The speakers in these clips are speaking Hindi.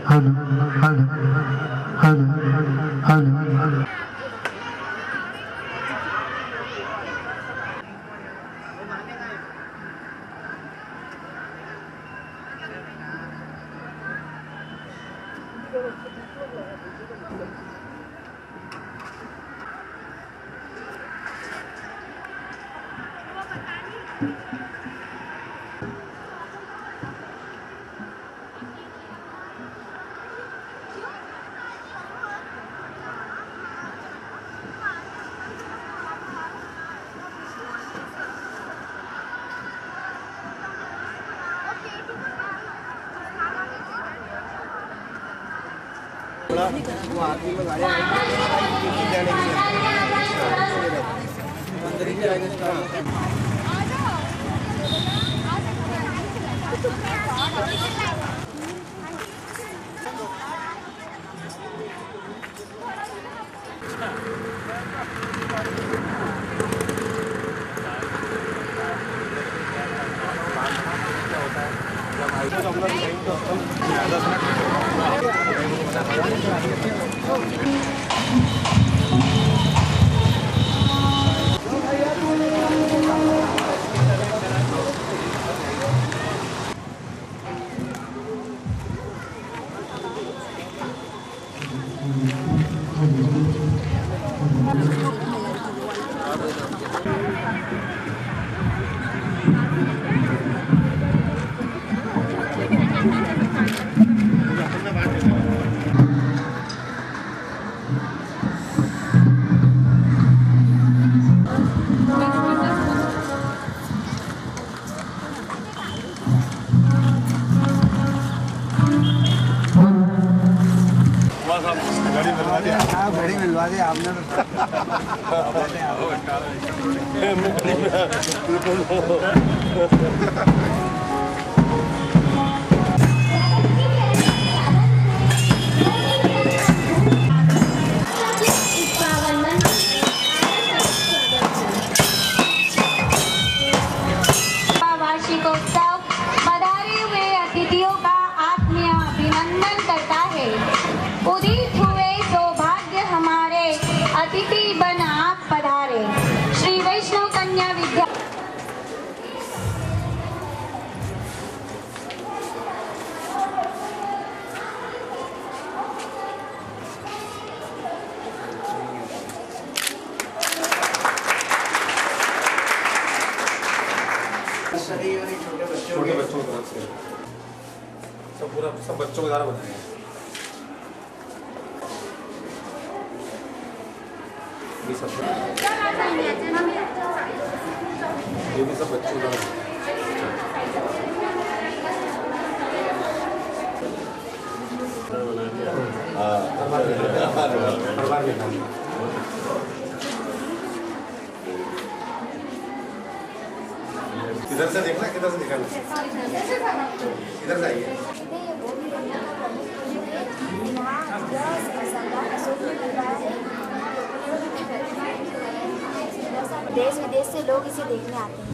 Hello hello hello hello. वो आदमी में गाड़ी आएगी जाने के लिए अंदर ही जाएगा। घड़ी मिलवा दी आपने वार्षिकोत्सव पधारे हुए अतिथियों का आत्मीय अभिनंदन करता है। उदित हुए सौभाग्य हमारे, अतिथि बन आप पधारे। श्री वैष्णव कन्या विद्या छोटे बच्चों को सब बच्चों को ज़्यादा बनाएंगे। ये भी सब बच्चों का इधर से देखना, किधर से दिखाना, इधर से आइए। देश विदेश से लोग इसे देखने आते हैं।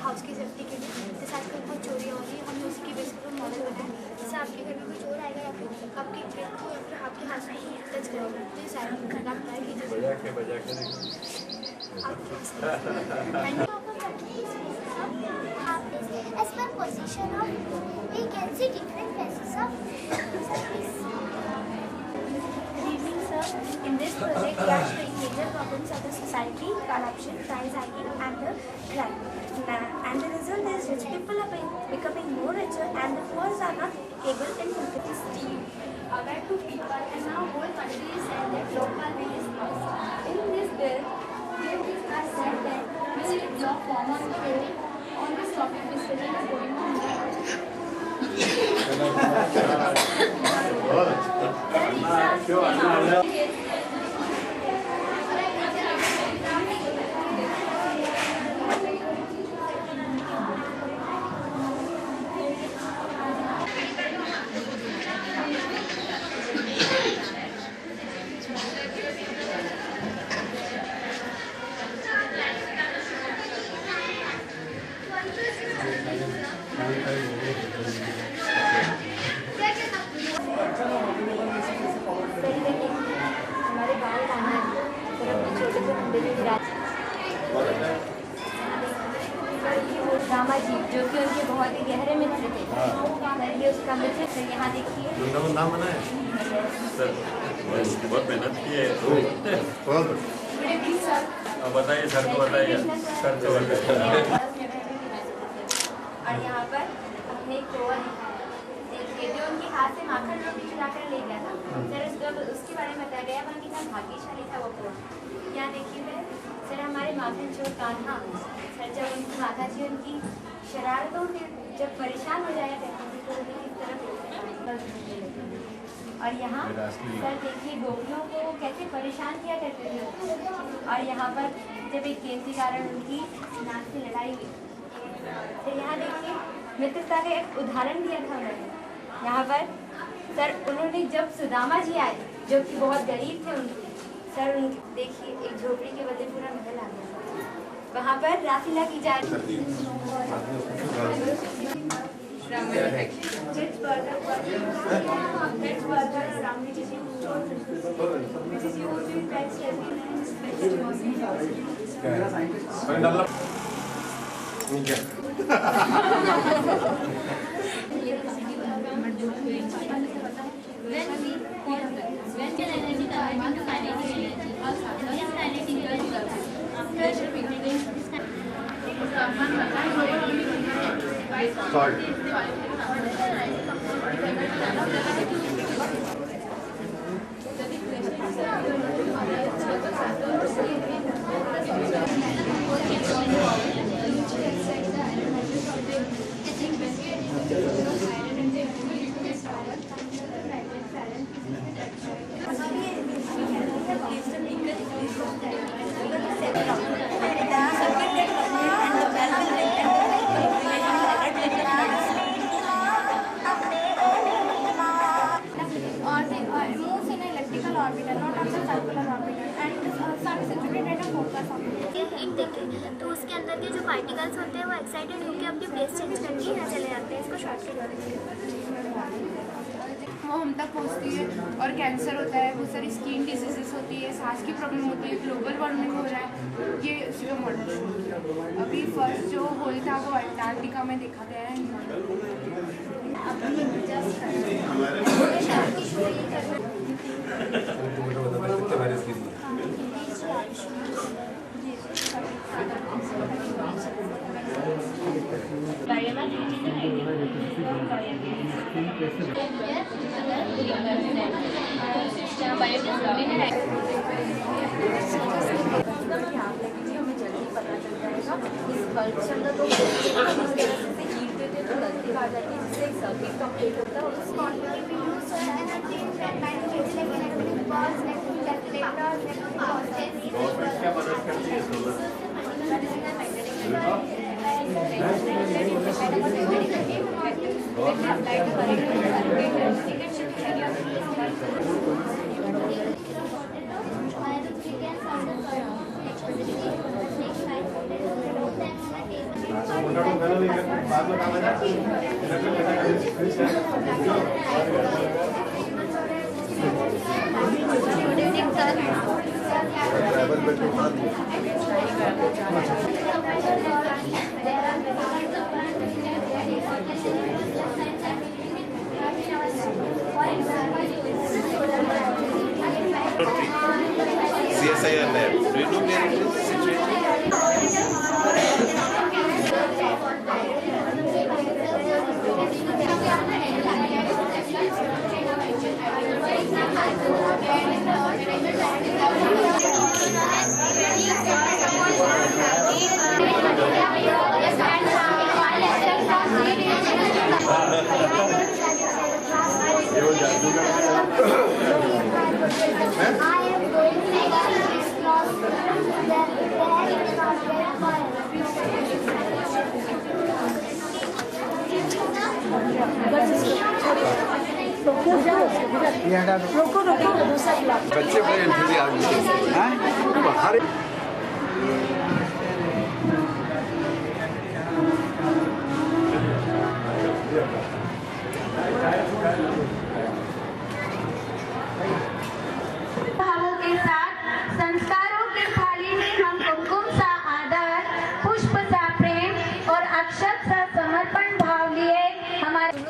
हाउस की सेफ्टी के लिए जैसे आजकल बहुत चोरियाँ हो रही है, हमने उसकी बेस पर मॉडल बनाया। जैसे आपके घर में कोई चोर आएगा या फिर आपकी ट्रेन को या फिर आपके हाथ में टच करेगा तो ये सारा खराब है कि collection of, we can see different faces of service. Good evening, sir. In this project, we are showing major problems of the society, corruption, price hiking, and the crime. And the result is rich people are becoming more richer, and the poor are not able in this scheme. About two people, and now whole country is said that local bill is lost. In this bill, are said that we will drop common bill on this topic discussion is going on. हमारे बाल काटना है, फिर अपने छोटे से मुंडे में गिरा वो रामा जी जो कि उनके बहुत ही गहरे मित्र थे। ये उसका मित्र थे। यहाँ देखिए नाम बना है सर, बहुत मेहनत की है। बताइए सर को, बताइए सर को बताइए। और यहाँ पर अपने कोवा देखिए जो उनके हाथ से माखन रोटी चुरा कर ले गया था। सर उसके बारे में बताया गया वहाँ कितना भाग्यशाली था वो कोवा। यहाँ देखिए सर हमारे माखन चोर कान्हा सर जब उनकी माता जी उनकी शरारतों से जब परेशान हो जाया करते थे तो उन्हें किस तरफ और यहाँ सर देखिए गोपियों को कैसे परेशान किया करते थे। और यहाँ पर जब एक गेंद के कारण उनकी नाक से लड़ाई हुई तो यहाँ देखिए मित्रता का एक उदाहरण दिया था उन्होंने। यहाँ पर सर उन्होंने जब सुदामा जी आए जो कि बहुत गरीब थे उनके सर उनके देखिए एक झोपड़ी के बदले पूरा महल आ गया। वहाँ पर रासलीला की जा रही तो उसके अंदर के जो पार्टिकल्स होते हैं वो एक्साइटेड होकर अपनी प्लेस चेंज करके यहाँ चले जाते हैं। इसको शॉर्ट के वो हम तक पहुँचती है और कैंसर होता है, बहुत सारी स्किन डिजीजेस होती है, सांस की प्रॉब्लम होती है, ग्लोबल वार्मिंग हो रहा है। ये उसका मॉडल शो अभी फर्स्ट जो होल था वो अंटार्कटिका में देखा गया है। Thank you. CSIR lab. Do you know where it is बच्चे बड़े इंतजाम हर भावों के साथ संस्कारों की थाली में हम कुमकुम सा आदर, पुष्प सा प्रेम और अक्षत सा समर्पण भाव लिए हमारे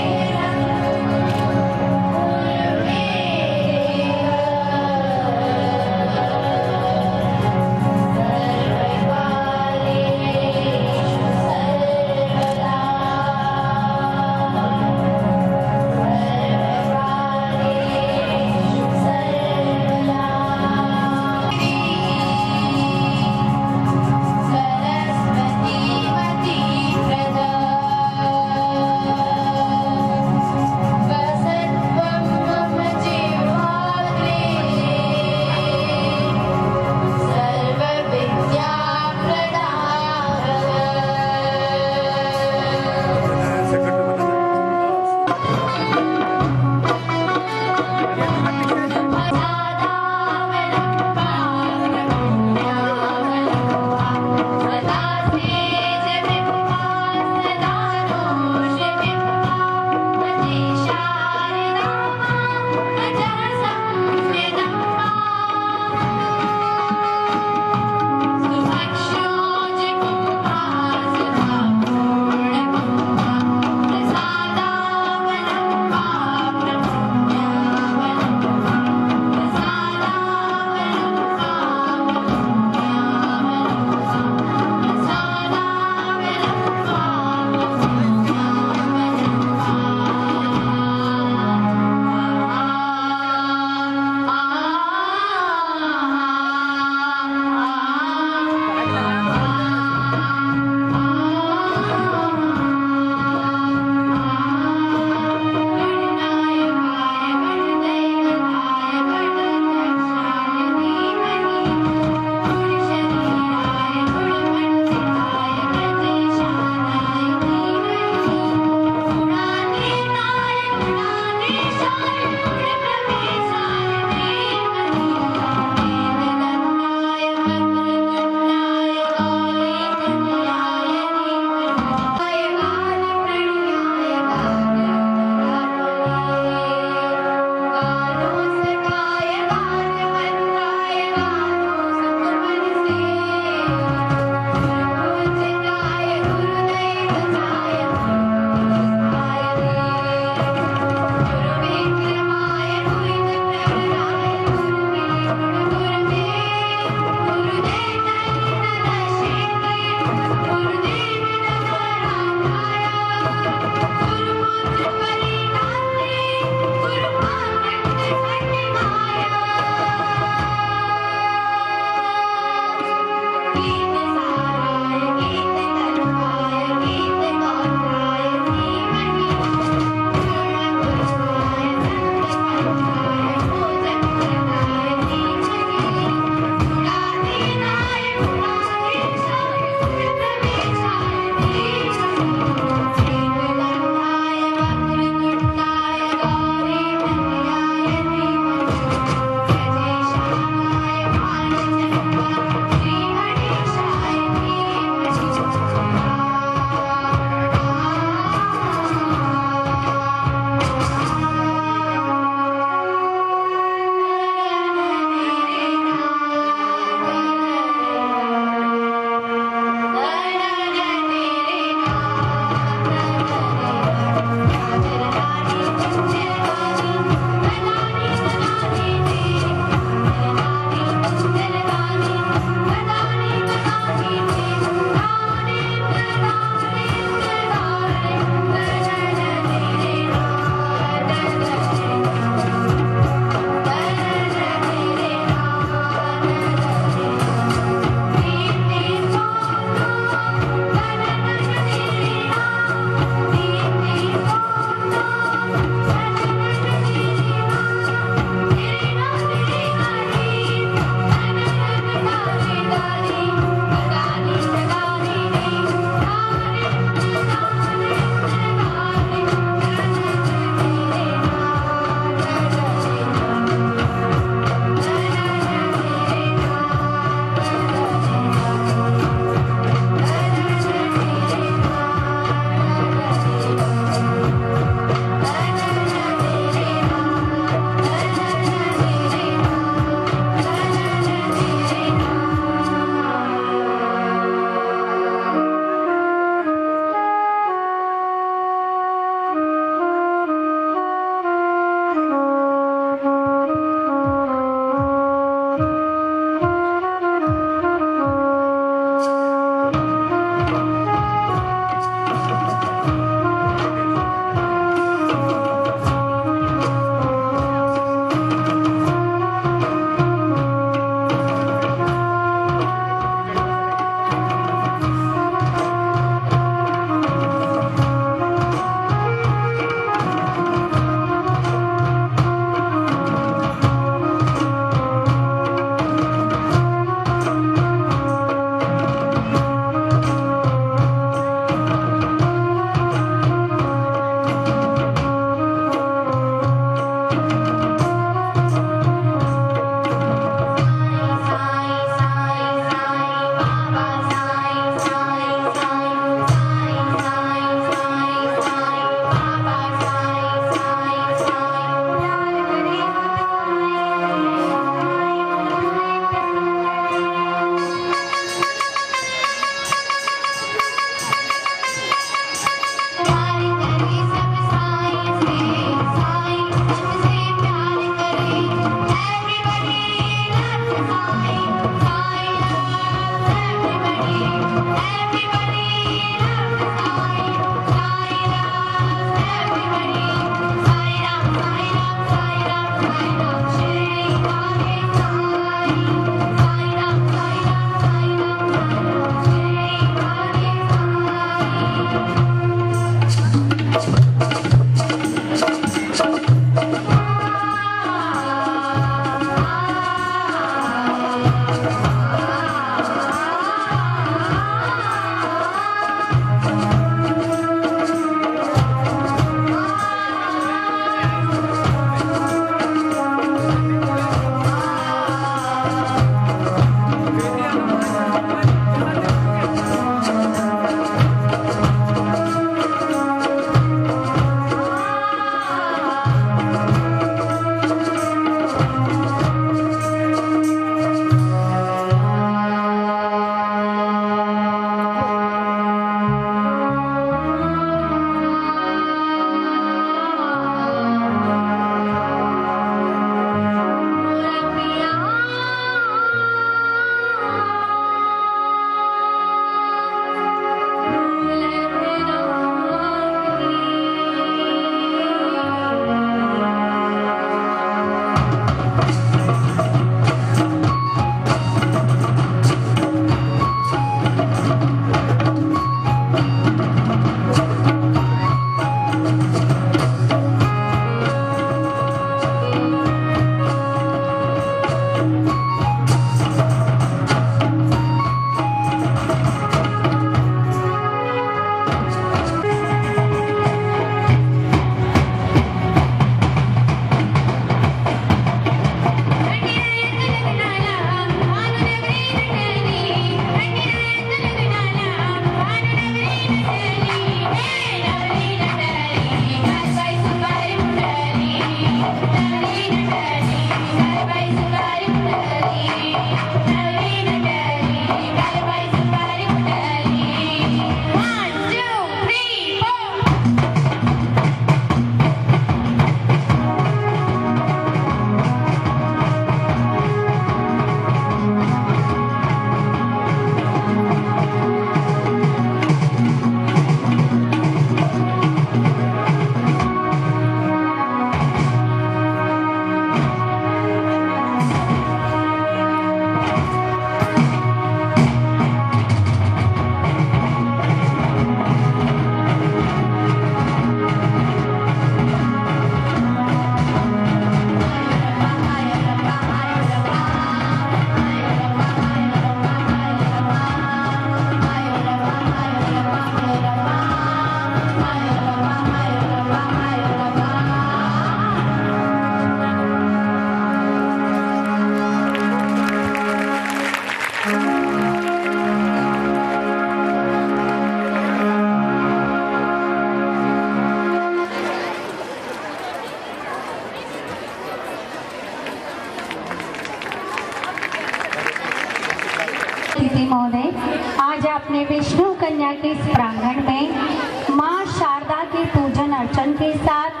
अपने विष्णु कन्या के इस प्रांगण में मां शारदा के पूजन अर्चन के साथ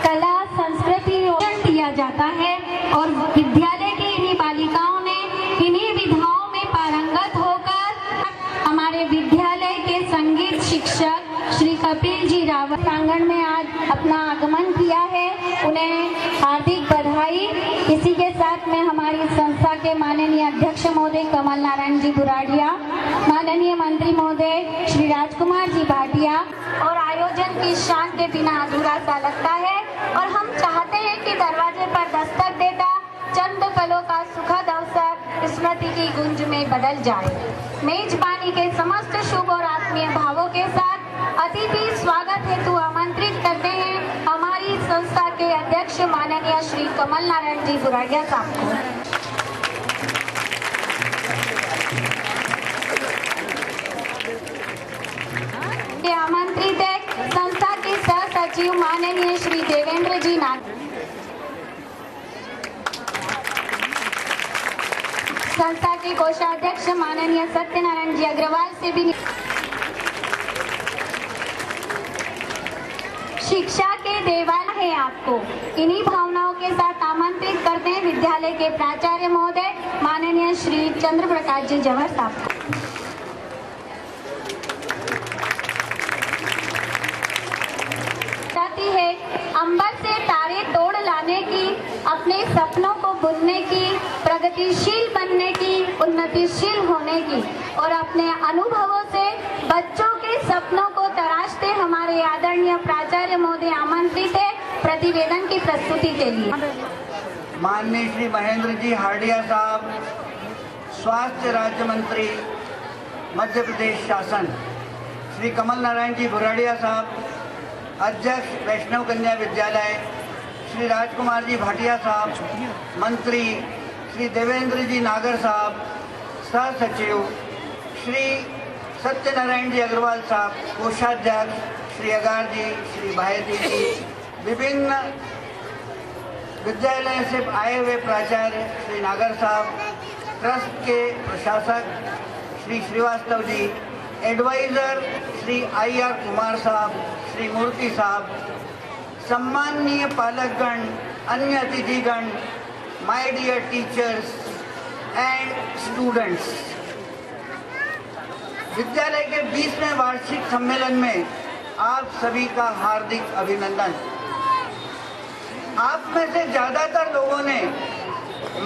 कला संस्कृति दिया जाता है और विद्यालय की इन्हीं बालिकाओं ने इन्हीं विधाओं में पारंगत होकर हमारे विद्यालय के संगीत शिक्षक श्री कपिल जी रावत प्रांगण में आज अपना आगमन किया है। उन्हें हार्दिक बधाई। इसी के साथ में हमारी संस्था के माननीय अध्यक्ष महोदय कमल नारायण जी बुराड़िया, माननीय मंत्री महोदय श्री राजकुमार जी भाटिया, और आयोजन की शान के बिना अधूरा सा लगता है और हम चाहते हैं कि दरवाजे पर दस्तक देता चंद पलों का सुखद अवसर स्मृति की गुंज में बदल जाए। मेजबानी के समस्त शुभ और आत्मीय भावों के साथ अतिथि स्वागत हेतु आमंत्रित करते हैं हमारी संस्था के अध्यक्ष माननीय श्री कमल नारायण जी बुराड़िया साहब को। आमंत्रित है संस्था के सह सचिव माननीय श्री देवेंद्र जी नागर, संस्था के कोषाध्यक्ष माननीय सत्यनारायण जी अग्रवाल से भी शिक्षा के देवाल है आपको। इन्हीं भावनाओं के साथ आमंत्रित करते हैं विद्यालय के प्राचार्य महोदय माननीय श्री चंद्र प्रकाश जी जवर साहब को। है अंबर से तारे तोड़ लाने की, अपने सपनों को बुनने की, प्रगतिशील बनने की, उन्नतिशील होने की और अपने अनुभवों से बच्चों के सपनों को तराशते हमारे आदरणीय प्राचार्य महोदय आमंत्रित है प्रतिवेदन की प्रस्तुति के लिए। माननीय श्री महेंद्र जी हार्डिया साहब, स्वास्थ्य राज्य मंत्री मध्य प्रदेश शासन, श्री कमल नारायण जी बुराड़िया साहब, अध्यक्ष वैष्णव कन्या विद्यालय श्री राजकुमार जी भाटिया साहब, मंत्री श्री देवेंद्र जी नागर साहब, सह सचिव श्री सत्यनारायण जी अग्रवाल साहब, कोषाध्यक्ष श्री अगार जी, श्री भायती जी, विभिन्न विद्यालय से आए हुए प्राचार्य श्री नागर साहब, ट्रस्ट के प्रशासक श्री श्रीवास्तव जी, एडवाइजर श्री IR कुमार साहब, श्री मूर्ति साहब, सम्माननीय पालकगण, अन्य अतिथिगण, my dear teachers and students. विद्यालय के 20वें वार्षिक सम्मेलन में आप सभी का हार्दिक अभिनंदन। आप में से ज़्यादातर लोगों ने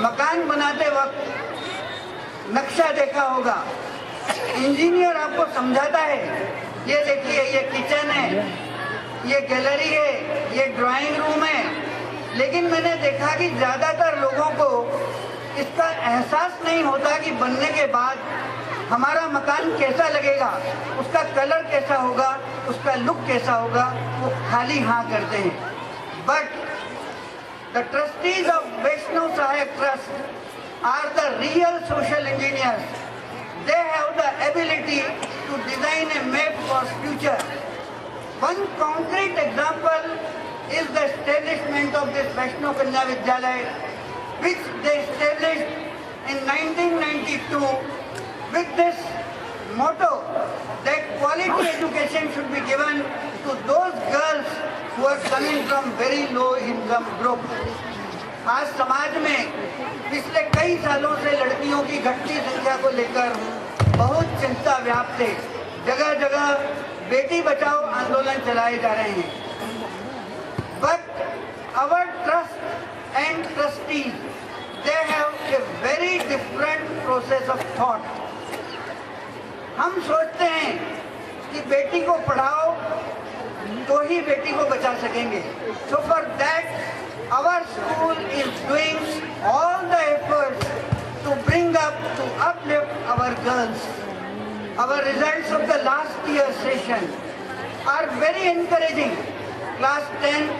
मकान बनाते वक्त नक्शा देखा होगा। इंजीनियर आपको समझाता है, ये देखिए ये किचन है, ये गैलरी है, ये ड्राइंग रूम है, लेकिन मैंने देखा कि ज़्यादातर लोगों को इसका एहसास नहीं होता कि बनने के बाद हमारा मकान कैसा लगेगा, उसका कलर कैसा होगा, उसका लुक कैसा होगा, वो खाली हाँ करते हैं। But the trustees of Vaishnav Sahayak trust are the real social engineers. They have the ability to design a map for future. One concrete example is the establishment of this Vaishnav Kanya Vidyalaya, which they established in 1992 with this motto that quality education should be given to those girls who are coming from very low income group. आज समाज में पिछले कई सालों से लड़कियों की घटती संख्या को लेकर बहुत चिंता व्याप्त है। जगह जगह बेटी बचाओ आंदोलन चलाए जा रहे हैं। But our trust and trustees they have a very different process of thought. हम सोचते हैं कि बेटी को पढ़ाओ तो ही बेटी को बचा सकेंगे। So for that our school is doing all the efforts to bring up, to uplift our girls. Our results of the last year's session are very encouraging. Class 10,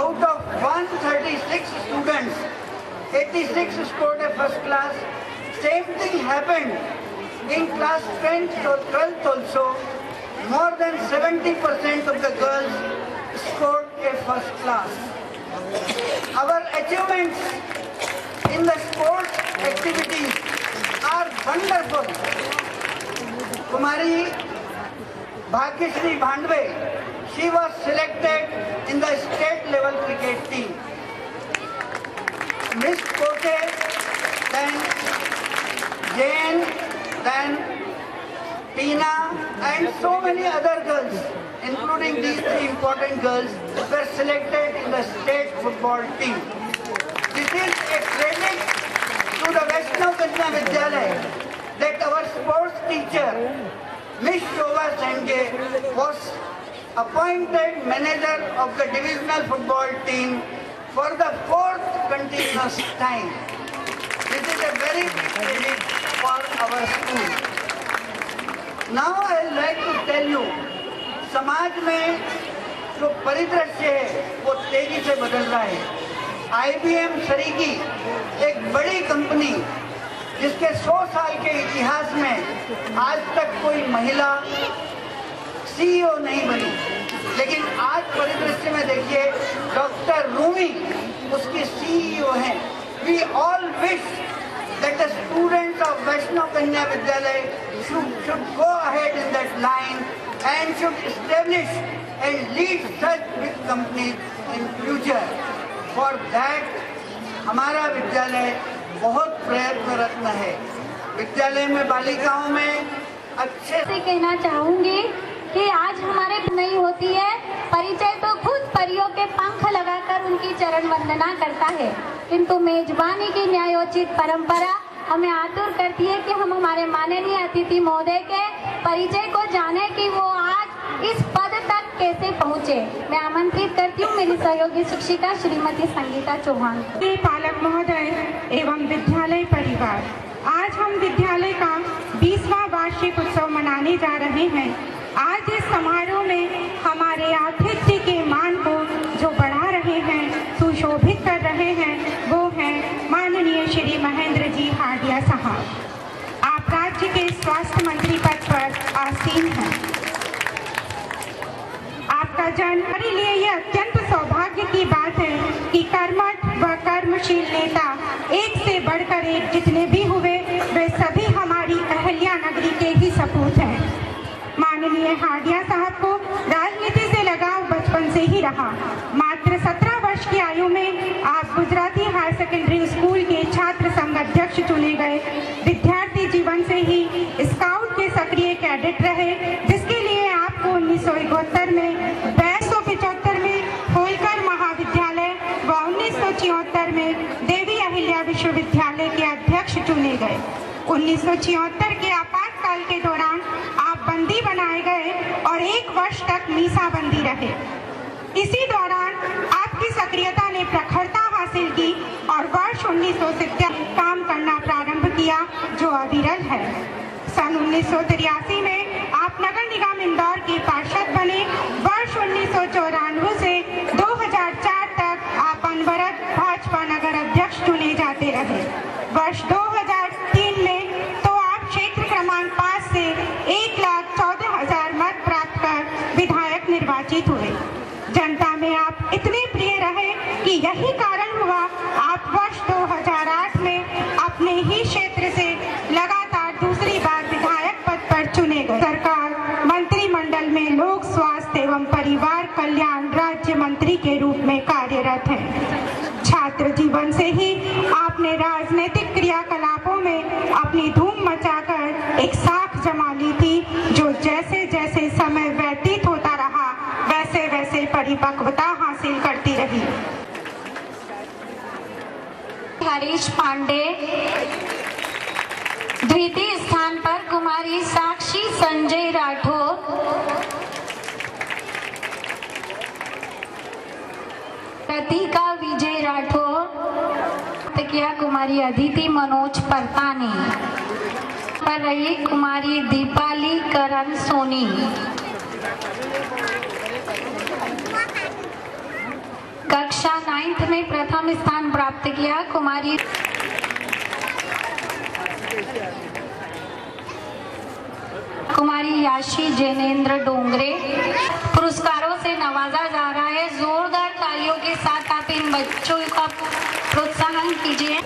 out of 136 students, 86 scored a first class. Same thing happened in class 10th or 12th also. More than 70% of the girls scored a first class. Our achievements in the sports activities are wonderful. Kumari Bhagyashree Bhandave, she was selected in the state level cricket team. Miss Kote, then Jane, then Tina, and so many other girls, including these three important girls, were selected in the state football team. This is a credit to the Vaishnav Kanya Vidyalaya that our sports teacher, Miss Shobha Senge, was appointed manager of the divisional football team for the 4th continuous time. This is a very big credit for our school. Now I would like to tell you, समाज में जो परिदृश्य है वो तेजी से बदल रहा है। IBM सरीकी एक बड़ी कंपनी जिसके 100 साल के इतिहास में आज तक कोई महिला CEO नहीं बनी, लेकिन आज परिदृश्य में देखिए डॉक्टर रूमी उसकी CEO हैं। We all wish that the students of Vaishnav Kanya Vidyalaya should go ahead in that line and should establish and lead such big companies in future. For that हमारा विद्यालय बहुत प्रयत्नरत है। विद्यालय में बालिकाओं में अच्छे से कहना चाहूंगी कि आज हमारे नहीं होती है, परिचय तो खुद परियों के पंख लगाकर उनकी चरण वंदना करता है, किंतु मेजबानी की न्यायोचित परंपरा हमें आतुर करती है कि हम हमारे माननीय अतिथि महोदय के परिचय को जाने कि वो आज इस पद तक कैसे पहुँचे। मैं आमंत्रित करती हूँ मेरी सहयोगी शिक्षिका श्रीमती संगीता चौहान। पालक महोदय एवं विद्यालय परिवार, आज हम विद्यालय का 20वां वार्षिक उत्सव मनाने जा रहे हैं। आज इस समारोह में हमारे आतिथ्य के मान को जो बढ़ा रहे हैं, सुशोभित कर रहे हैं, वो हैं माननीय श्री महेंद्र जी हाडिया साहब। आप राज्य के स्वास्थ्य मंत्री पद पर आसीन हैं। आपका जन्म हमारे लिए ये अत्यंत सौभाग्य की बात है कि कर्मठ व कर्मशील नेता एक से बढ़कर एक जितने भी हुए वे सभी हमारी अहल्या नगरी के ही सपूत हैं। माननीय हाडिया साहब को राजनीति से लगाव बचपन से ही रहा। मात्र 17 वर्ष की आयु में आप गुजराती हायर सेकेंडरी स्कूल के छात्र संघ अध्यक्ष चुने गए। विद्यार्थी जीवन से ही स्काउट के सक्रिय कैडेट रहे, जिसके लिए आपको 1971 में 1975 में होलकर महाविद्यालय व 1974 में देवी अहिल्या विश्वविद्यालय के अध्यक्ष चुने गए। 1976 के आपातकाल के दौरान आप बंदी बनाए गए और 1 वर्ष तक मीसाबंदी रहे। इसी दौरान आपकी सक्रियता ने प्रखरता हासिल की और वर्ष 1970 काम करना प्रारंभ किया, जो अविरल है। सन 1983 में आप नगर निगम इंदौर के पार्षद बने। वर्ष 1994 से 2004 तक आप अनवरत भाजपा नगर अध्यक्ष चुने जाते रहे। वर्ष 2003 में तो आप क्षेत्र क्रमांक 5 से 1,14,000 मत प्राप्त कर विधायक निर्वाचित हुए। जनता में आप इतने प्रिय रहे कि यही कारण हुआ आप वर्ष 2008 में अपने ही क्षेत्र से लगातार दूसरी बार विधायक पद पर चुने गए। सरकार मंत्रिमंडल में लोक स्वास्थ्य एवं परिवार कल्याण राज्य मंत्री के रूप में कार्यरत हैं। छात्र जीवन से ही आपने राजनीतिक क्रियाकलापों में अपनी धूम मचाकर एक साख जमा ली थी, जो जैसे जैसे समय व्यतीत होता रहा वैसे वैसे परिपक्वता हासिल करती रही। हरीश पांडे, द्वितीय स्थान पर कुमारी साक्षी संजय राठौर, प्रतीका विजय राठौर, तकिया कुमारी अदिति मनोज परतानी, पर रही कुमारी दीपाली करण सोनी। कक्षा 9th में प्रथम स्थान प्राप्त किया कुमारी याशी जैनेन्द्र डोंगरे। पुरस्कारों से नवाजा जा रहा है। जोरदार तालियों के साथ आप इन बच्चों का प्रोत्साहन कीजिए।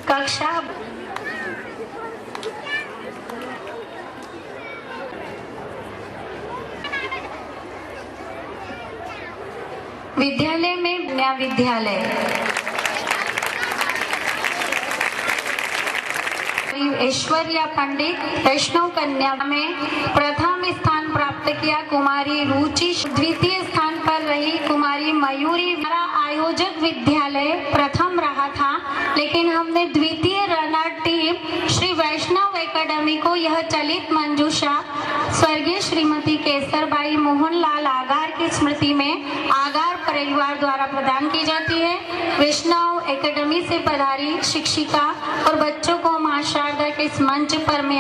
कक्षा विद्यालय में नया विद्यालय ऐश्वर्या पंडित वैष्णव कन्या में प्रथम स्थान प्राप्त किया। कुमारी रुचि द्वितीय स्थान पर रही। कुमारी मयूरी। हमारा आयोजक विद्यालय प्रथम रहा था, लेकिन हमने द्वितीय रनर टीम श्री वैष्णव एकेडमी को यह चलित मंजूषा स्वर्गीय श्रीमती केसरबाई मोहनलाल आगार की स्मृति में आगार परिवार द्वारा प्रदान की जाती है। वैष्णव एकेडमी से पधारी शिक्षिका और बच्चों को मां शारदा के इस मंच पर मैं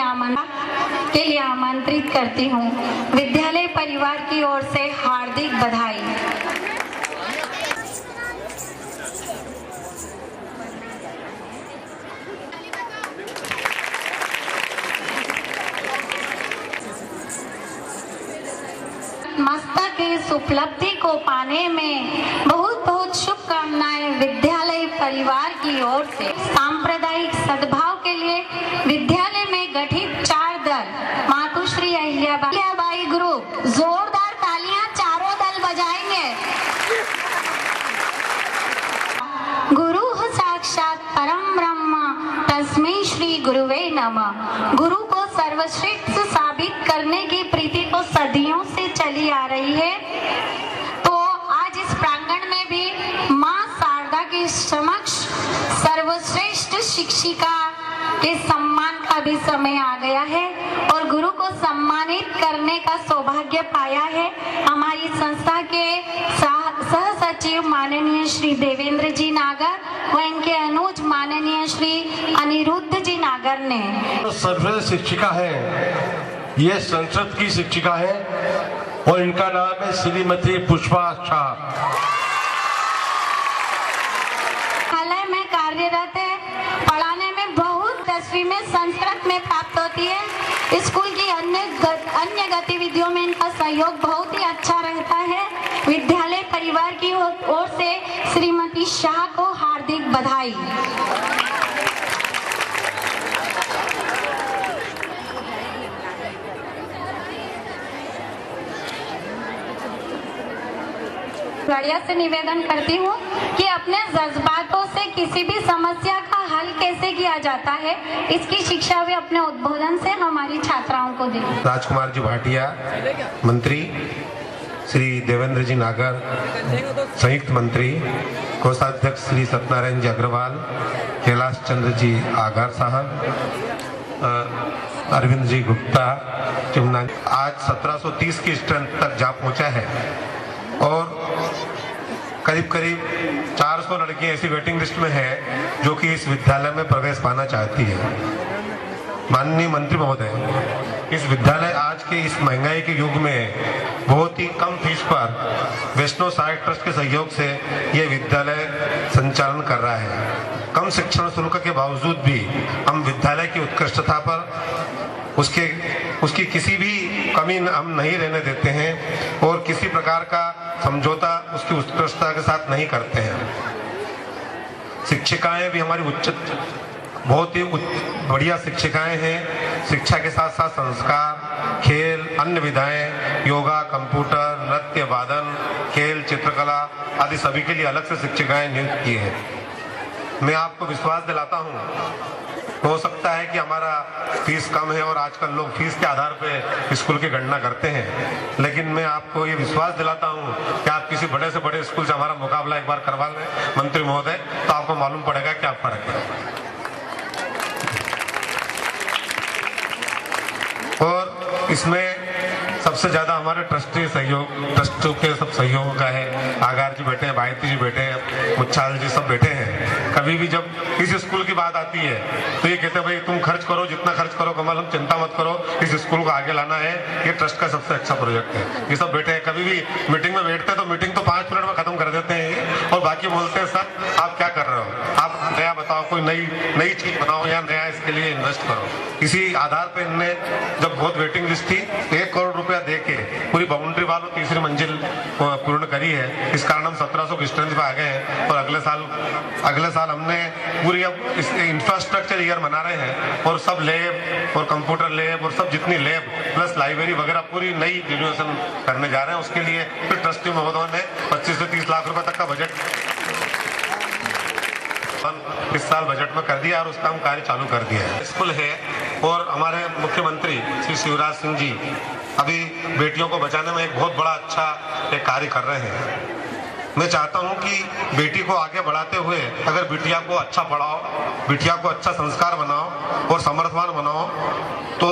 के लिए आमंत्रित करती हूँ। विद्यालय परिवार की ओर से हार्दिक बधाई। मस्तक इस उपलब्धि को पाने में बहुत बहुत शुभकामनाएं विद्यालय परिवार की ओर से। सांप्रदायिक सद्भाव के लिए विद्यालय में गठित 4 दल मातुश्री अहिल्याबाई ग्रुप, जोरदार तालियां चारों दल बजाएंगे। गुरु साक्षात परम ब्रह्म तस्मै श्री गुरुवे नमः। गुरु को सर्वश्रेष्ठ साबित करने की प्रीति तो सदियों से चली आ रही है, तो आज इस प्रांगण में भी मां शारदा के समक्ष सर्वश्रेष्ठ शिक्षिका के सम्मान का भी समय आ गया है और गुरु को सम्मानित करने का सौभाग्य पाया है। हमारी संस्था के सह सचिव माननीय श्री देवेंद्र जी नागर व इनके अनुज माननीय श्री अनिरुद्ध जी नागर ने। तो सर्वश्रेष्ठ शिक्षिका है, ये संस्कृत की शिक्षिका है और इनका नाम है श्रीमती पुष्पा शाह। विद्यालय में कार्यरत है। पढ़ाने में बहुत 10वीं में संस्कृत में प्राप्त होती है। स्कूल की अन्य गतिविधियों में इनका सहयोग बहुत ही अच्छा रहता है। विद्यालय परिवार की ओर से श्रीमती शाह को हार्दिक बधाई। बढ़िया से निवेदन करती हूँ कि अपने जज्बातों से किसी भी समस्या का हल कैसे किया जाता है, इसकी शिक्षा भी अपने उद्बोधन से हमारी छात्राओं को दें। राजकुमार जी भाटिया मंत्री, श्री देवेंद्र जी नागर संयुक्त मंत्री, कोषाध्यक्ष श्री सत्यनारायण जी अग्रवाल, कैलाश चंद्र जी आगार साहब, अरविंद जी गुप्ता चिमना। आज 1730 की स्ट्रेंथ तक जा पहुंचा है और करीब करीब 400 लड़कियां ऐसी वेटिंग लिस्ट में है जो कि इस विद्यालय में प्रवेश पाना चाहती है। माननीय मंत्री महोदय, इस विद्यालय आज के इस महंगाई के युग में बहुत ही कम फीस पर वैष्णव सहायक ट्रस्ट के सहयोग से यह विद्यालय संचालन कर रहा है। कम शिक्षण शुल्क के बावजूद भी हम विद्यालय की उत्कृष्टता पर उसकी किसी भी कमी हम नहीं रहने देते हैं और किसी प्रकार का समझौता उसकी उत्कृष्टता के साथ नहीं करते हैं। शिक्षिकाएं भी हमारी बहुत ही बढ़िया शिक्षिकाएं हैं। शिक्षा के साथ साथ संस्कार, खेल, अन्य विधाएं, योगा, कंप्यूटर, नृत्य, वादन, खेल, चित्रकला आदि सभी के लिए अलग से शिक्षिकाएं नियुक्त की हैं। मैं आपको विश्वास दिलाता हूं, हो सकता है कि हमारा फीस कम है और आजकल लोग फीस के आधार पे स्कूल की गणना करते हैं, लेकिन मैं आपको ये विश्वास दिलाता हूं कि आप किसी बड़े से बड़े स्कूल से हमारा मुकाबला एक बार करवा लें मंत्री महोदय, तो आपको मालूम पड़ेगा क्या फर्क है। और इसमें सबसे ज्यादा हमारे ट्रस्टी सहयोग, ट्रस्टों के सब सहयोग का है। आगार जी बैठे हैं, भारती जी बैठे हैं, मुच्छाल जी सब बैठे हैं। कभी भी जब इस स्कूल की बात आती है तो ये कहते हैं भाई तुम खर्च करो, जितना खर्च करो कमल, हम चिंता मत करो, इस स्कूल को आगे लाना है, ये ट्रस्ट का सबसे अच्छा प्रोजेक्ट है। ये सब बैठे हैं। कभी भी मीटिंग में बैठते हैं तो मीटिंग तो 5 मिनट में खत्म कर देते हैं और बाकी बोलते हैं सर आप क्या कर रहे हो, आप नया बताओ कोई नई चीज बनाओ या नया इसके लिए इन्वेस्ट करो। इसी आधार पर इनने जब बहुत वेटिंग लिस्ट थी 1 करोड़ रुपया दे के पूरी बाउंड्री वालों तीसरी मंजिल पूर्ण करी है। इस कारण हम 1700 की स्ट्रेंथ पे आ गए हैं और अगले साल हमने पूरी अब इस इंफ्रास्ट्रक्चर ईयर मना रहे हैं और सब लैब और कंप्यूटर लैब और सब जितनी लैब प्लस लाइब्रेरी वगैरह पूरी नई रिनोवेशन करने जा रहे हैं। उसके लिए फिर ट्रस्टी महोदय ने 25 से 30 लाख रुपए तक का बजट इस साल बजट में कर दिया और उसका हम कार्य चालू कर दिया है। स्कूल है और हमारे मुख्यमंत्री श्री शिवराज सिंह जी अभी बेटियों को बचाने में एक बहुत बड़ा अच्छा एक कार्य कर रहे हैं। मैं चाहता हूं कि बेटी को आगे बढ़ाते हुए अगर बिटिया को अच्छा पढ़ाओ, बिटिया को अच्छा संस्कार बनाओ और समर्थवान बनाओ तो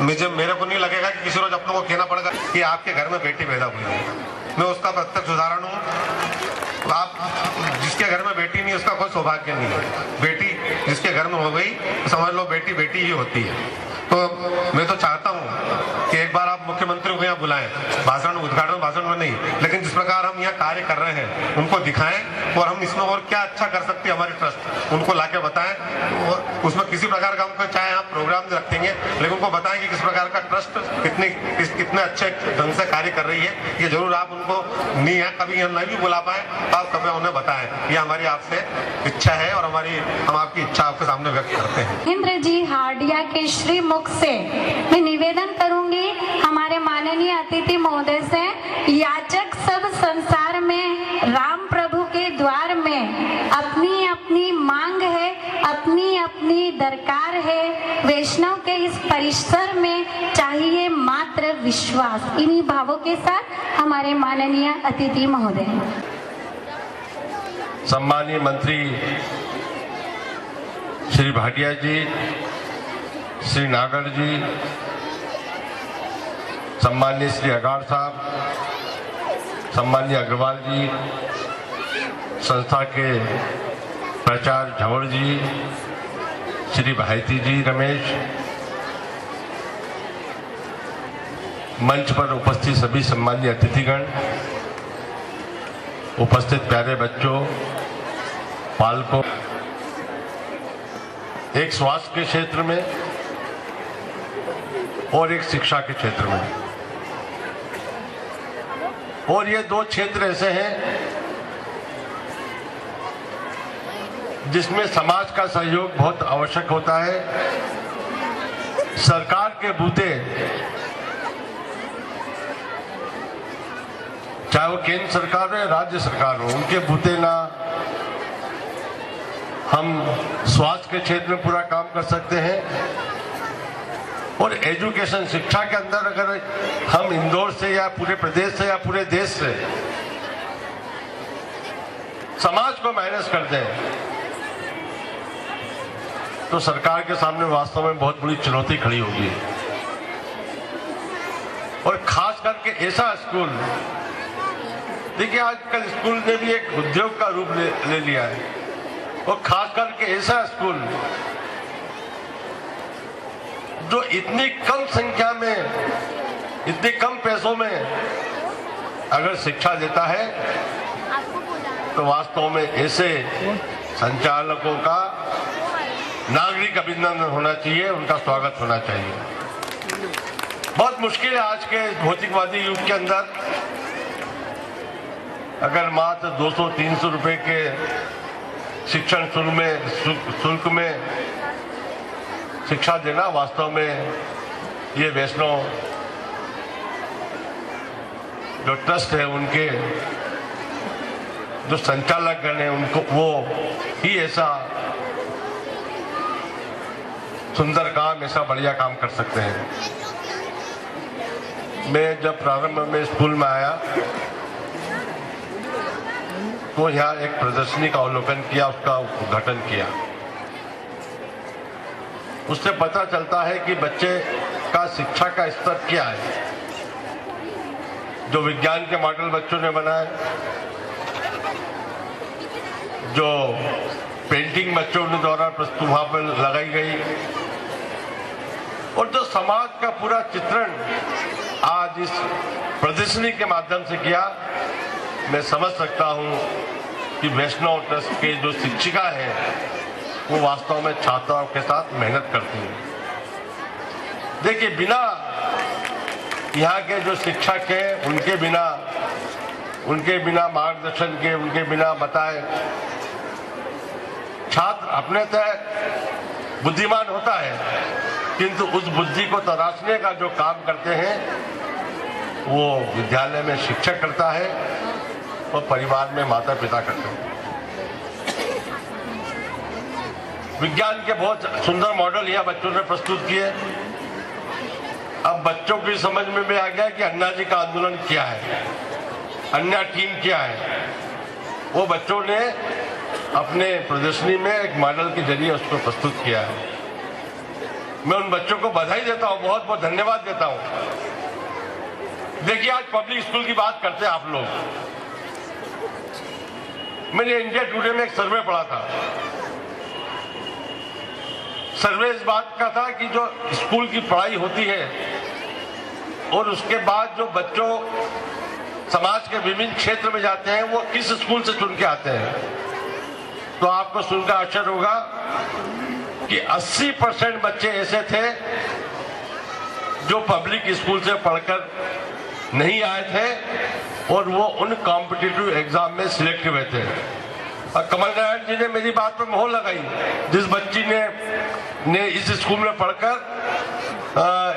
मेरे को नहीं लगेगा कि किसी रोज अपनों को कहना पड़ेगा कि आपके घर में बेटी पैदा हुई है। मैं उसका प्रत्यक्ष उदाहरण हूँ। आप जिसके घर में बेटी नहीं उसका कोई सौभाग्य नहीं है। बेटी जिसके घर में हो गई तो समझ लो बेटी बेटी ही होती है। तो मैं तो चाहता हूं कि एक बार आप मुख्यमंत्री को यहाँ बुलाएं, उद्घाटन भाषण में नहीं, लेकिन जिस प्रकार हम यहाँ कार्य कर रहे हैं उनको दिखाएं और हम इसमें और क्या अच्छा कर सकते हैं हमारी ट्रस्ट उनको लाके बताएं। और उसमें किसी प्रकार का हमको चाहे आप प्रोग्राम रखेंगे लेकिन उनको बताएं कि किस प्रकार का ट्रस्ट कितने अच्छे ढंग से कार्य कर रही है। ये जरूर आप उनको कभी यहाँ नहीं भी बुला पाए तो आप कभी उन्हें बताएं। ये हमारी आपसे इच्छा है और हम आपकी इच्छा आपके सामने व्यक्त करते हैं। इंद्र जी हार्डिया के श्री मुख से मैं निवेदन करूंगी हमारे माननीय अतिथि महोदय से, याचक सब संसार में राम प्रभु के द्वार में अपनी अपनी मांग है, अपनी अपनी दरकार है। वैष्णव के इस परिसर में चाहिए मात्र विश्वास। इन्हीं भावों के साथ हमारे माननीय अतिथि महोदय। सम्मानीय मंत्री श्री भाटिया जी, श्री नागर जी, सम्मानीय श्री अगाड़ साहब, सम्मानीय अग्रवाल जी, संस्था के प्राचार्य झंवर जी, श्री भाईती जी रमेश, मंच पर उपस्थित सभी सम्मानीय अतिथिगण, उपस्थित प्यारे बच्चों, पालकों, एक स्वास्थ्य के क्षेत्र में और एक शिक्षा के क्षेत्र में, और ये दो क्षेत्र ऐसे हैं जिसमें समाज का सहयोग बहुत आवश्यक होता है। सरकार के बूते, चाहे वो केंद्र सरकार हो या राज्य सरकार हो, उनके बूते ना हम स्वास्थ्य के क्षेत्र में पूरा काम कर सकते हैं। और एजुकेशन, शिक्षा के अंदर अगर हम इंदौर से या पूरे प्रदेश से या पूरे देश से समाज को माइनस कर दें तो सरकार के सामने वास्तव में बहुत बड़ी चुनौती खड़ी होगी। और खास करके ऐसा स्कूल, देखिए आजकल स्कूल ने भी एक उद्योग का रूप ले लिया है, और खास करके ऐसा स्कूल जो इतनी कम संख्या में, इतने कम पैसों में अगर शिक्षा देता है तो वास्तव में ऐसे संचालकों का नागरिक अभिनंदन होना चाहिए, उनका स्वागत होना चाहिए। बहुत मुश्किल है आज के भौतिकवादी युग के अंदर अगर मात्र 200-300 रुपए के शिक्षण शुल्क में शिक्षा देना, वास्तव में ये वैष्णव जो ट्रस्ट है उनके जो संचालक गण है उनको वो ही ऐसा सुंदर काम, ऐसा बढ़िया काम कर सकते हैं। मैं जब प्रारंभ में स्कूल में आया तो यहाँ एक प्रदर्शनी का अवलोकन किया, उसका उद्घाटन किया। उससे पता चलता है कि बच्चे का शिक्षा का स्तर क्या है। जो विज्ञान के मॉडल बच्चों ने बनाए, जो पेंटिंग बच्चों के द्वारा प्रस्तुत वहां पर लगाई गई, और जो समाज का पूरा चित्रण आज इस प्रदर्शनी के माध्यम से किया, मैं समझ सकता हूं कि वैष्णव ट्रस्ट के जो शिक्षिका हैं वो वास्तव में छात्राओं के साथ मेहनत करती हैं। देखिए, बिना यहाँ के जो शिक्षक हैं उनके बिना मार्गदर्शन के, उनके बिना बताए, छात्र अपने तय बुद्धिमान होता है, किंतु उस बुद्धि को तराशने का जो काम करते हैं वो विद्यालय में शिक्षक करता है और परिवार में माता पिता करते हैं। विज्ञान के बहुत सुंदर मॉडल यह बच्चों ने प्रस्तुत किए। अब बच्चों की समझ में भी आ गया कि अन्ना जी का आंदोलन क्या है, अन्ना टीम क्या है। वो बच्चों ने अपने प्रदर्शनी में एक मॉडल के जरिए उसको प्रस्तुत किया है। मैं उन बच्चों को बधाई देता हूं, बहुत बहुत धन्यवाद देता हूं। देखिए, आज पब्लिक स्कूल की बात करते हैं आप लोग। मैंने इंडिया टुडे में एक सर्वे पढ़ा था। सर्वे इस बात का था कि जो स्कूल की पढ़ाई होती है और उसके बाद जो बच्चों समाज के विभिन्न क्षेत्र में जाते हैं वो किस स्कूल से चुन के आते हैं। तो आपको सुनकर आश्चर्य होगा कि 80% बच्चे ऐसे थे जो पब्लिक स्कूल से पढ़कर नहीं आए थे और वो उन कॉम्पिटिटिव एग्जाम में सिलेक्ट हुए थे। और कमल नारायण जी ने मेरी बात पर मोहर लगाई। जिस बच्ची ने इस स्कूल में पढ़कर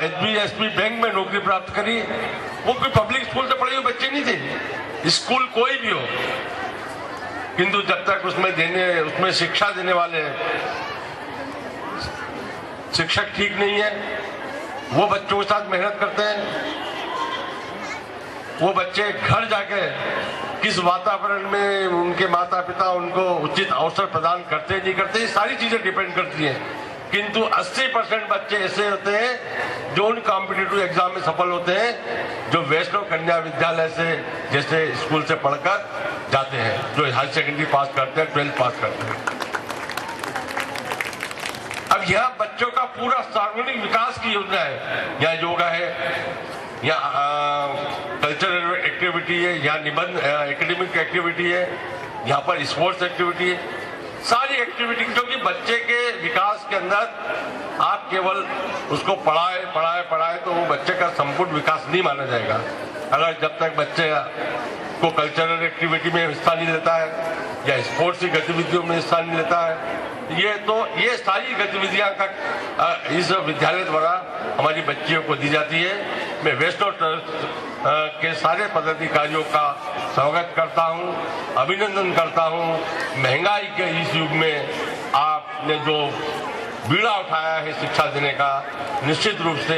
HBSP बैंक में नौकरी प्राप्त करी, वो कोई पब्लिक स्कूल से पढ़े हुए बच्चे नहीं थे। स्कूल कोई भी हो, किंतु जब तक उसमें शिक्षा देने वाले शिक्षक ठीक नहीं है, वो बच्चों के साथ मेहनत करते हैं। वो बच्चे घर जाके किस वातावरण में उनके माता पिता उनको उचित अवसर प्रदान करते नहीं करते, ये सारी चीजें डिपेंड करती हैं। किंतु 80% बच्चे ऐसे होते हैं जो उन कॉम्पिटिटिव एग्जाम में सफल होते हैं, जो वैष्णव कन्या विद्यालय से जैसे स्कूल से पढ़कर जाते हैं, जो हायर सेकेंडरी पास करते हैं, 12th पास करते हैं। अब यह बच्चों का पूरा सार्वजनिक विकास की योजना है। यहाँ योगा है, यहाँ कल्चरल एक्टिविटी है, यहाँ निबंध एकेडमिक एक्टिविटी है, यहाँ पर स्पोर्ट्स एक्टिविटी है। सारी एक्टिविटी, क्योंकि बच्चे के विकास के अंदर आप केवल उसको पढ़ाए तो वो बच्चे का संपूर्ण विकास नहीं माना जाएगा। अगर जब तक बच्चे को कल्चरल एक्टिविटी में हिस्सा नहीं लेता है या स्पोर्ट्स की गतिविधियों में हिस्सा नहीं लेता है, ये सारी गतिविधियां इस विद्यालय द्वारा हमारी बच्चियों को दी जाती है। मैं वैष्णव ट्रस्ट के सारे पदाधिकारियों का स्वागत करता हूं, अभिनंदन करता हूं। महंगाई के इस युग में आपने जो बीड़ा उठाया है शिक्षा देने का, निश्चित रूप से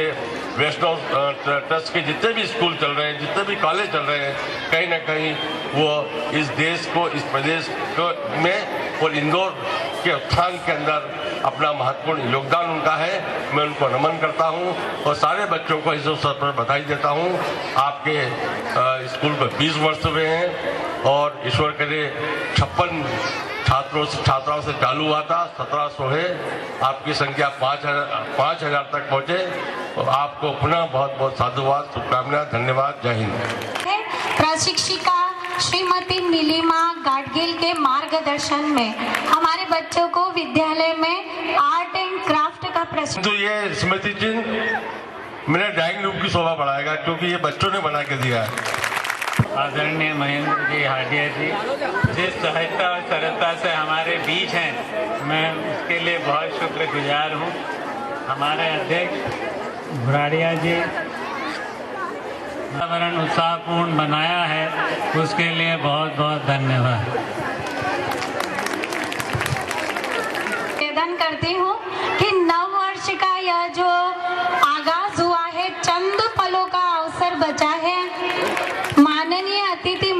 वैष्णव ट्रस्ट के जितने भी स्कूल चल रहे हैं, जितने भी कॉलेज चल रहे हैं, कहीं ना कहीं वो इस देश को, इस प्रदेश को में और इंदौर के उत्थान के अंदर अपना महत्वपूर्ण योगदान उनका है। मैं उनको नमन करता हूं और सारे बच्चों को इस अवसर पर बधाई देता हूं। आपके स्कूल में 20 वर्ष हुए हैं और ईश्वर करे 56 छात्राओं से चालू हुआ था, 1700 है, आपकी संख्या 5000 तक पहुंचे। और आपको पुनः बहुत बहुत साधुवाद, शुभकामनाएं, धन्यवाद, जय हिंद। प्रशिक्षिका श्रीमती नीलिमा गाडगिल के मार्गदर्शन में हमारे बच्चों को विद्यालय में आर्ट एंड क्राफ्ट का प्रशिक्षण। तो ये स्मृति चिन्ह मेरे ड्राइंग रूम की शोभा बढ़ाएगा, क्योंकि ये बच्चों ने बना के दिया है। आदरणीय महेंद्र जी हाडिया जी जिस सहजता और सरलता से हमारे बीच हैं, मैं उसके लिए बहुत शुक्रगुजार हूँ। हमारे अध्यक्ष भुराड़िया जी वातावरण उत्साहपूर्ण बनाया है, उसके लिए बहुत बहुत धन्यवाद। निवेदन करती हूँ कि नव वर्ष का यह जो आगाज हुआ है, चंद पलों का अवसर बचा है। माननीय अतिथि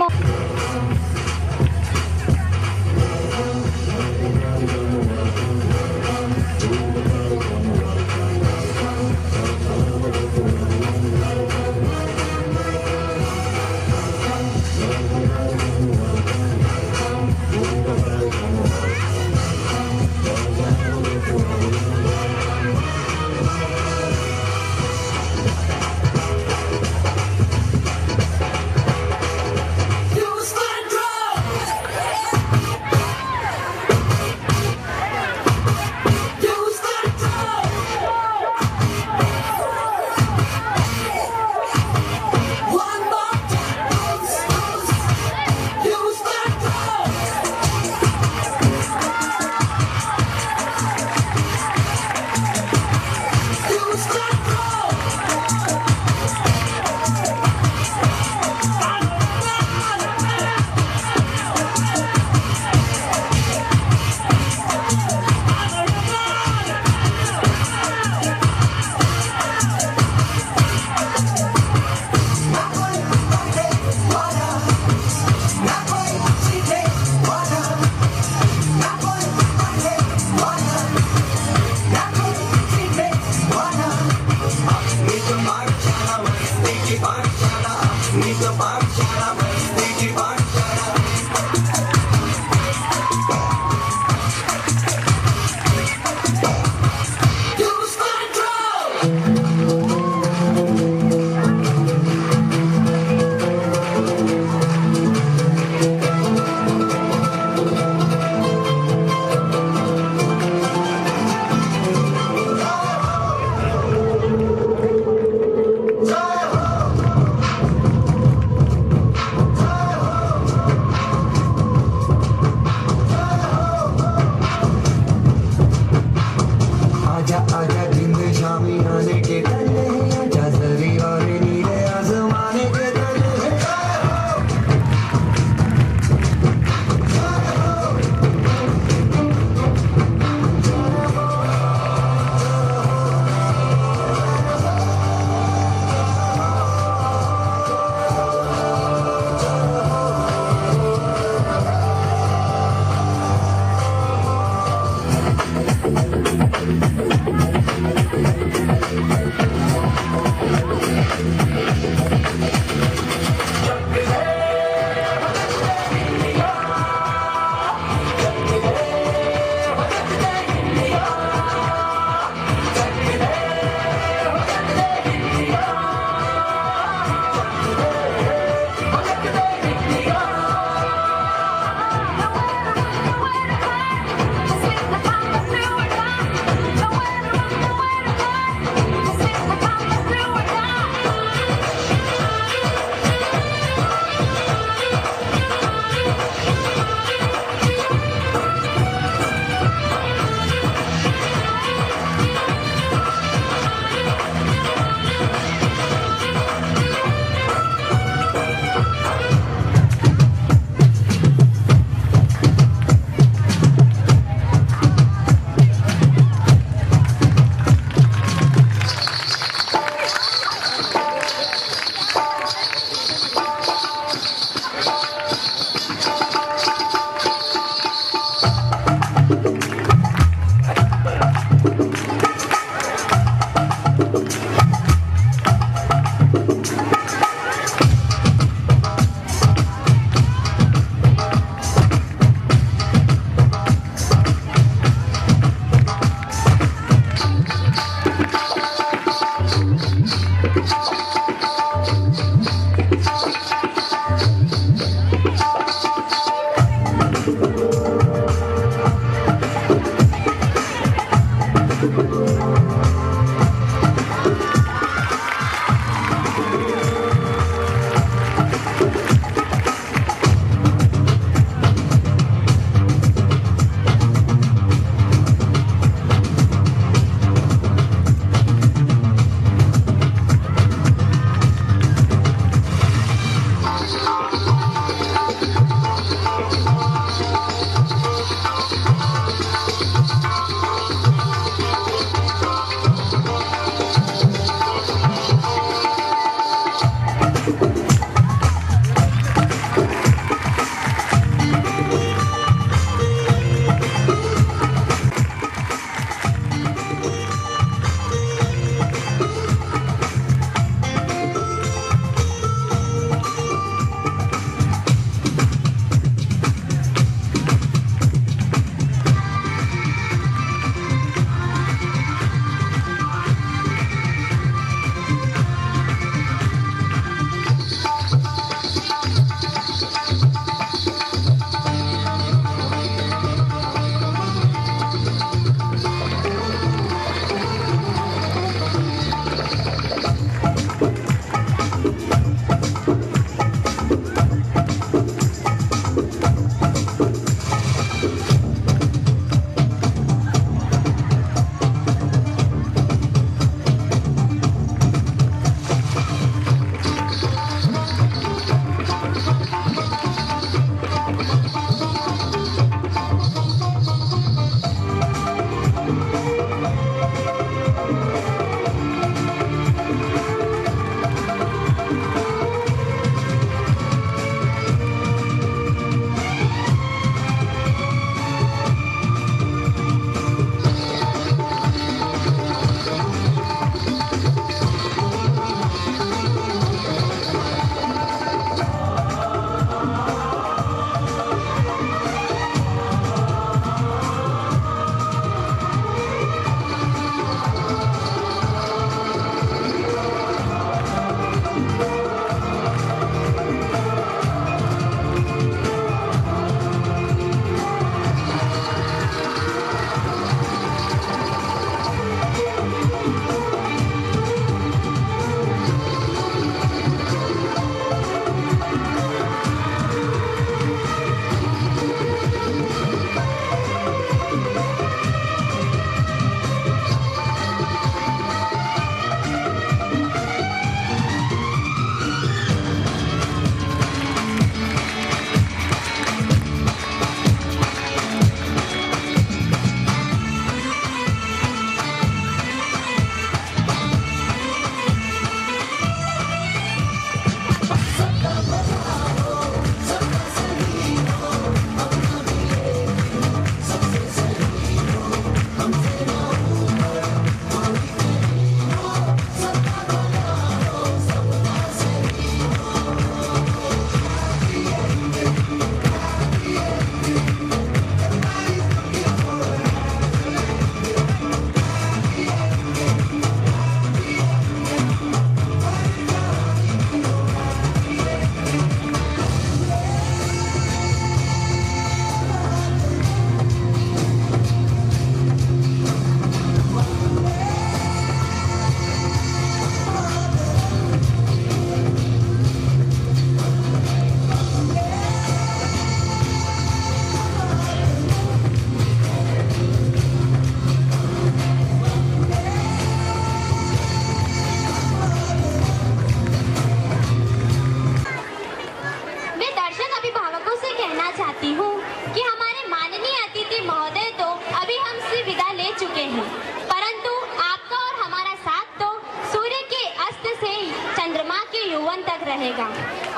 रहेगा।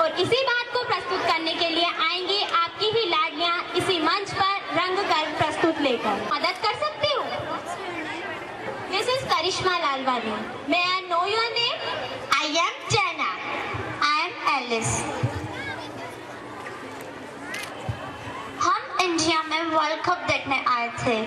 और इसी बात को प्रस्तुत करने के लिए आएंगी आपकी ही लाडलियां इसी मंच पर रंग कर प्रस्तुत लेकर। मदद कर सकती हूँ। This is Karishma Lalwani. May I know your name? I am Jenna. I am Alice. हम इंडिया में वर्ल्ड कप देखने आए थे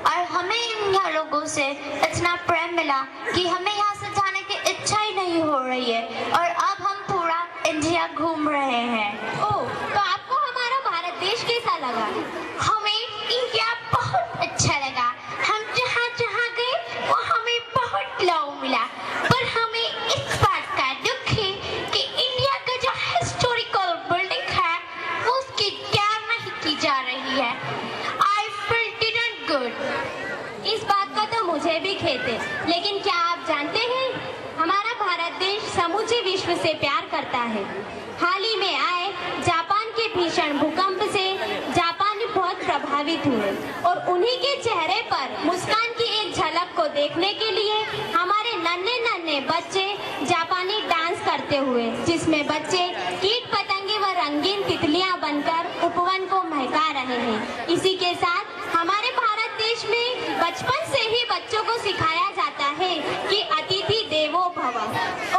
और हमें इंडिया लोगों से इतना प्रेम मिला कि हमें यहाँ से जाने की इच्छा ही नहीं हो रही है और अब हम पूरा इंडिया घूम रहे हैं। ओह, तो आपको हमारा भारत देश कैसा लगा? हमें इंडिया बहुत अच्छा लगा। हम जहाँ जहाँ गए वो हमें बहुत लव मिला, पर हमें इस बात का दुख है कि इंडिया का जो हिस्टोरिकल बिल्डिंग है वो उसकी केयर नहीं की जा रही है। I felt didn't good। इस बात का तो मुझे भी खेद है, लेकिन क्या आप जानते हैं हमारा भारत देश समूचे विश्व से प्यार करता है। हाल ही में आए जापान के भीषण भूकंप से जापानी बहुत प्रभावित हुए और उन्हीं के चेहरे पर मुस्कान की एक झलक को देखने के लिए हमारे नन्हे नन्हे बच्चे जापानी डांस करते हुए, जिसमें बच्चे कीट पतंगे व रंगीन तितलियां बनकर उपवन को महका रहे हैं। इसी के साथ हमारे भारत देश में बचपन से ही बच्चों को सिखाया जाता है कि अतिथि देवो भव,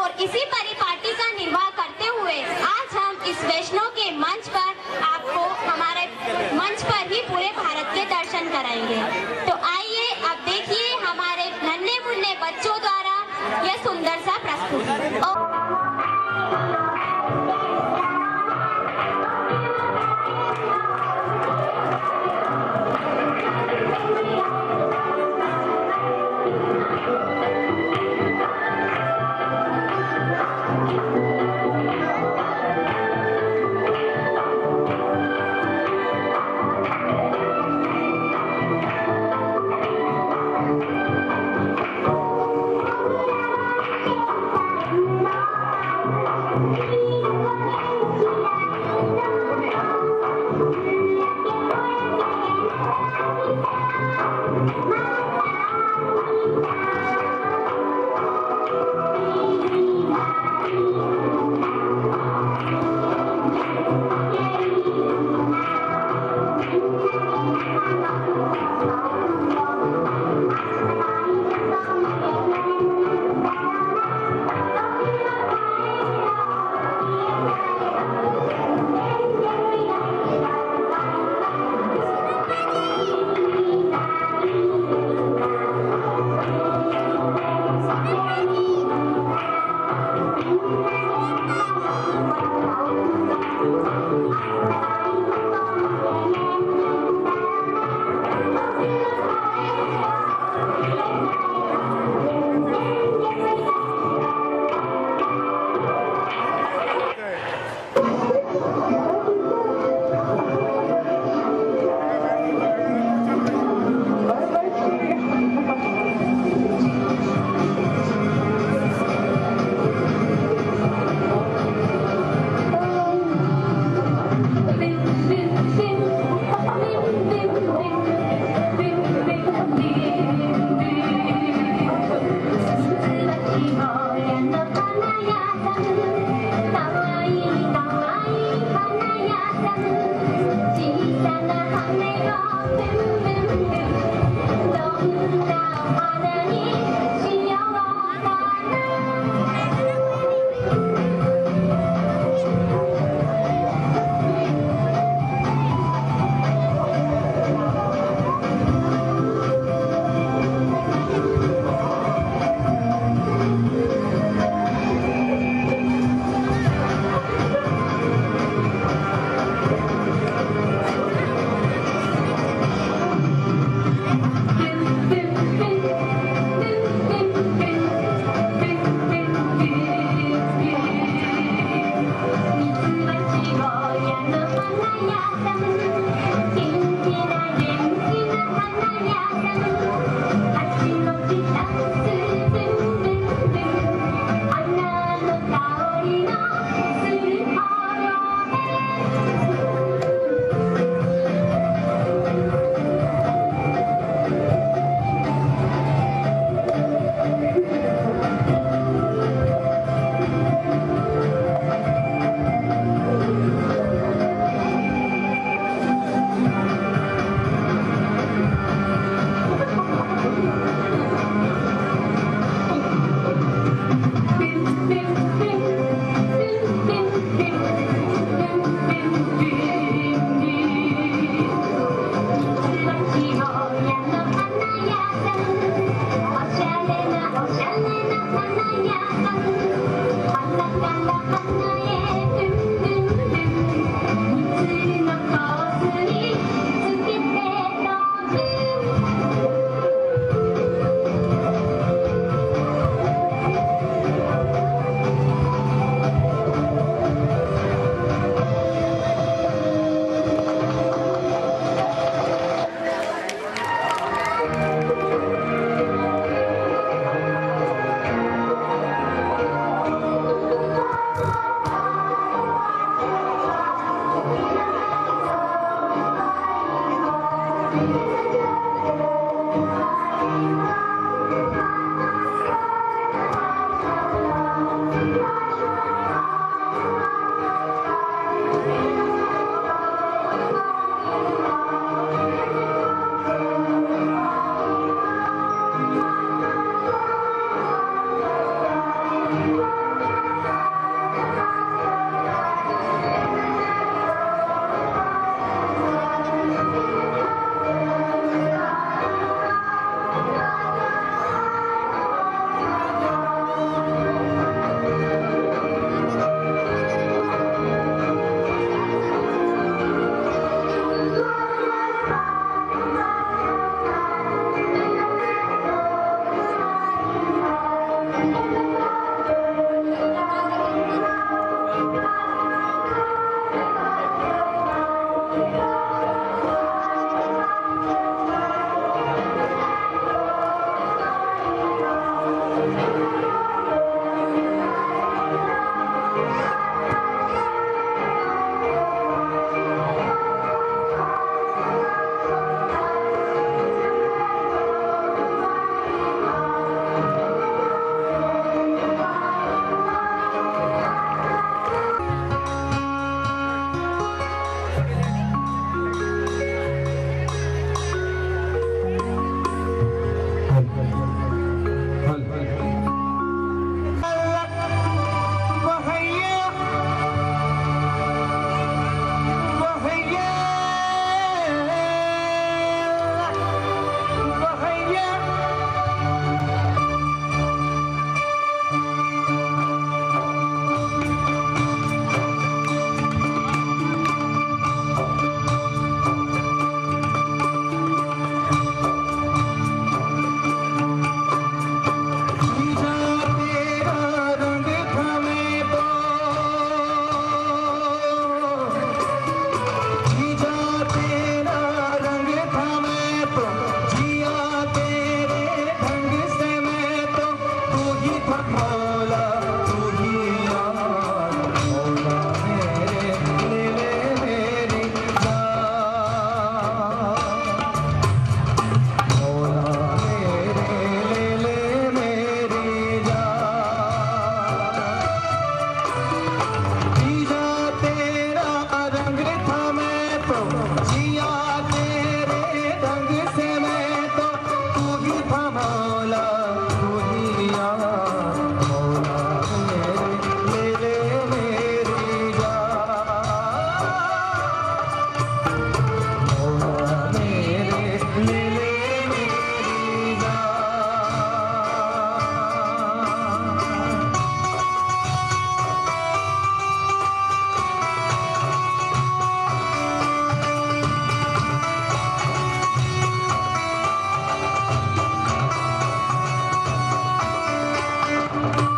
और इसी परिपाटी का निर्वाह करते हुए आज हम इस वैष्णव के मंच पर आपको हमारे मंच पर ही पूरे भारत के दर्शन कराएंगे। तो आइए अब देखिए हमारे नन्हे मुन्ने बच्चों द्वारा यह सुंदर सा प्रस्तुति। Thank you.